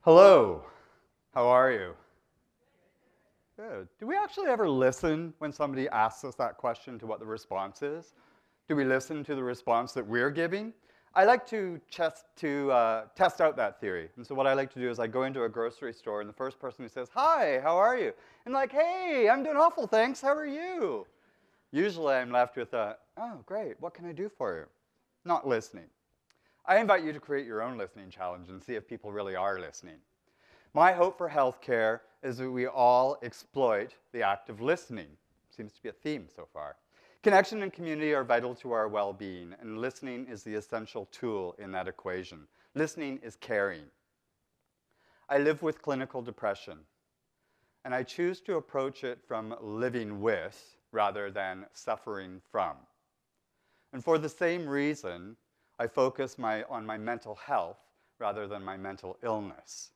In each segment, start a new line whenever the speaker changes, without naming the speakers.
Hello, how are you? Good. Do we actually ever listen when somebody asks us that question to what the response is? Do we listen to the response that we're giving? I like to test out that theory. And so what I like to do is I go into a grocery store and the first person who says, "Hi, how are you?" And like, "Hey, I'm doing awful, thanks. How are you?" Usually I'm left with a, "Oh, great. What can I do for you?" Not listening. I invite you to create your own listening challenge and see if people really are listening. My hope for healthcare is that we all exploit the act of listening. Seems to be a theme so far. Connection and community are vital to our well-being, and listening is the essential tool in that equation. Listening is caring. I live with clinical depression, and I choose to approach it from living with rather than suffering from. And for the same reason, I focus on my mental health rather than my mental illness.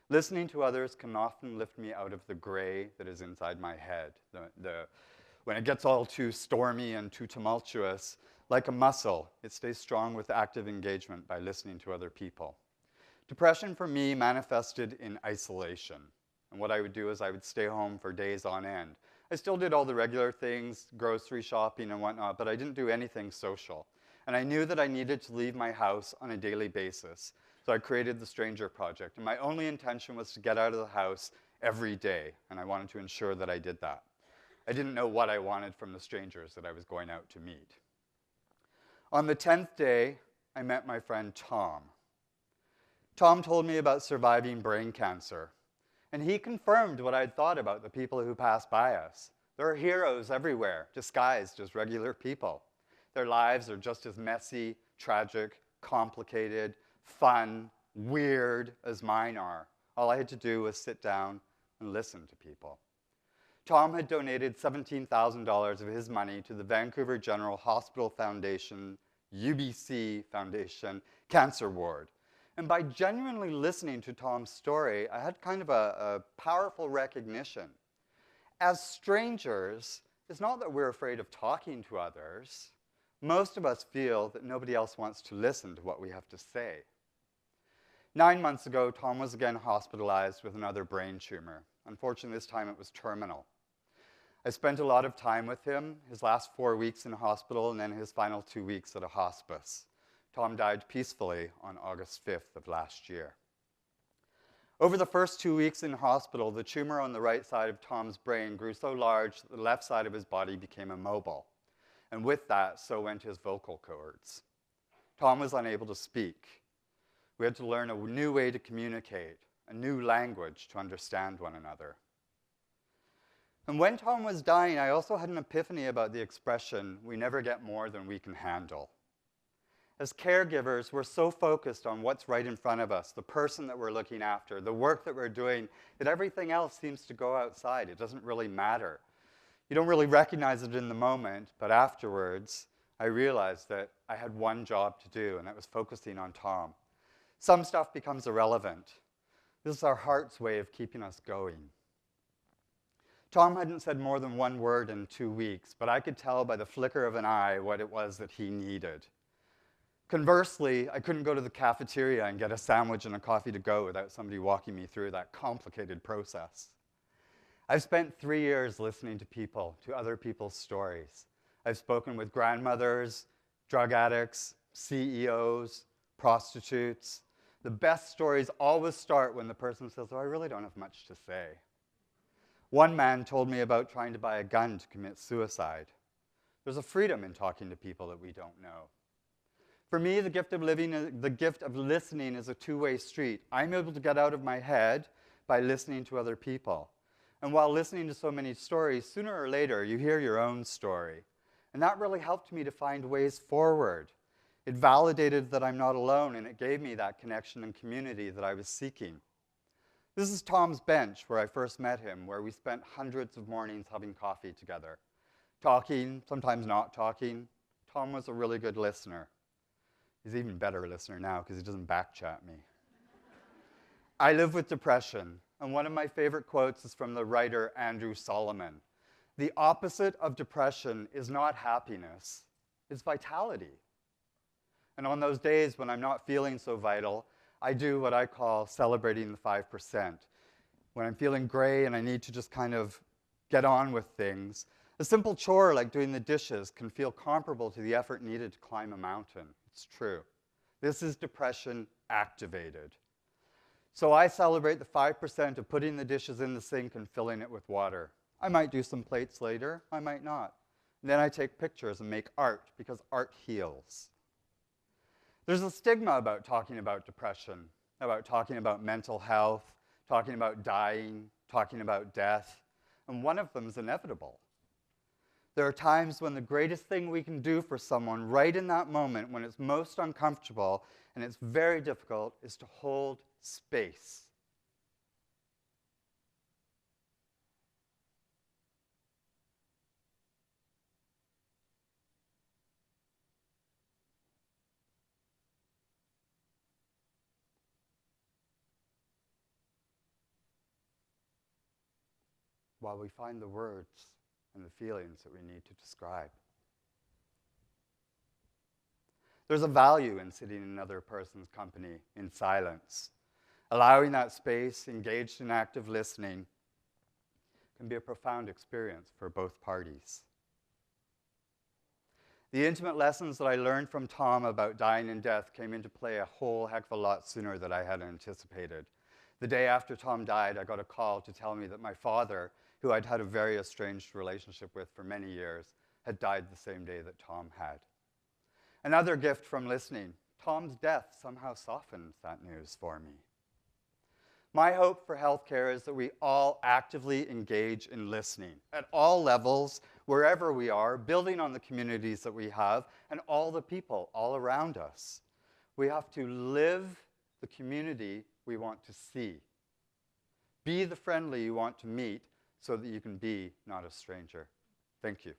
Listening to others can often lift me out of the gray that is inside my head. When it gets all too stormy and too tumultuous, like a muscle, it stays strong with active engagement by listening to other people. Depression for me manifested in isolation. And what I would do is I would stay home for days on end. I still did all the regular things, grocery shopping and whatnot, but I didn't do anything social. And I knew that I needed to leave my house on a daily basis. So I created the Stranger Project, and my only intention was to get out of the house every day, and I wanted to ensure that I did that. I didn't know what I wanted from the strangers that I was going out to meet. On the 10th day, I met my friend Tom. Tom told me about surviving brain cancer, and he confirmed what I'd thought about the people who passed by us. There are heroes everywhere, disguised as regular people. Their lives are just as messy, tragic, complicated, fun, weird as mine are. All I had to do was sit down and listen to people. Tom had donated $17,000 of his money to the Vancouver General Hospital Foundation, UBC Foundation, Cancer Ward. And by genuinely listening to Tom's story, I had kind of a powerful recognition. As strangers, it's not that we're afraid of talking to others. Most of us feel that nobody else wants to listen to what we have to say. 9 months ago, Tom was again hospitalized with another brain tumor. Unfortunately, this time it was terminal. I spent a lot of time with him, his last 4 weeks in hospital and then his final 2 weeks at a hospice. Tom died peacefully on August 5th of last year. Over the first 2 weeks in hospital, the tumor on the right side of Tom's brain grew so large that the left side of his body became immobile. And with that, so went his vocal cords. Tom was unable to speak. We had to learn a new way to communicate, a new language to understand one another. And when Tom was dying, I also had an epiphany about the expression, "We never get more than we can handle." As caregivers, we're so focused on what's right in front of us, the person that we're looking after, the work that we're doing, that everything else seems to go outside. It doesn't really matter. You don't really recognize it in the moment, but afterwards, I realized that I had one job to do, and that was focusing on Tom. Some stuff becomes irrelevant. This is our heart's way of keeping us going. Tom hadn't said more than one word in 2 weeks, but I could tell by the flicker of an eye what it was that he needed. Conversely, I couldn't go to the cafeteria and get a sandwich and a coffee to go without somebody walking me through that complicated process. I've spent 3 years listening to people, to other people's stories. I've spoken with grandmothers, drug addicts, CEOs, prostitutes. The best stories always start when the person says, "Oh, I really don't have much to say." One man told me about trying to buy a gun to commit suicide. There's a freedom in talking to people that we don't know. For me, the gift of listening is a two-way street. I'm able to get out of my head by listening to other people. And while listening to so many stories, sooner or later, you hear your own story. And that really helped me to find ways forward. It validated that I'm not alone, and it gave me that connection and community that I was seeking. This is Tom's bench, where I first met him, where we spent hundreds of mornings having coffee together. Talking, sometimes not talking. Tom was a really good listener. He's an even better listener now because he doesn't backchat me. I live with depression, and one of my favorite quotes is from the writer Andrew Solomon. The opposite of depression is not happiness, it's vitality. And on those days when I'm not feeling so vital, I do what I call celebrating the 5%. When I'm feeling gray and I need to just kind of get on with things, a simple chore like doing the dishes can feel comparable to the effort needed to climb a mountain. It's true. This is depression activated. So I celebrate the 5% of putting the dishes in the sink and filling it with water. I might do some plates later, I might not. And then I take pictures and make art, because art heals. There's a stigma about talking about depression, about talking about mental health, talking about dying, talking about death, and one of them is inevitable. There are times when the greatest thing we can do for someone right in that moment, when it's most uncomfortable and it's very difficult, is to hold space. While we find the words and the feelings that we need to describe. There's a value in sitting in another person's company in silence. Allowing that space, engaged in active listening, can be a profound experience for both parties. The intimate lessons that I learned from Tom about dying and death came into play a whole heck of a lot sooner than I had anticipated. The day after Tom died, I got a call to tell me that my father, who I'd had a very estranged relationship with for many years, had died the same day that Tom had. Another gift from listening, Tom's death somehow softened that news for me. My hope for healthcare is that we all actively engage in listening at all levels, wherever we are, building on the communities that we have and all the people all around us. We have to live the community we want to see. Be the friendly you want to meet so that you can be not a stranger. Thank you.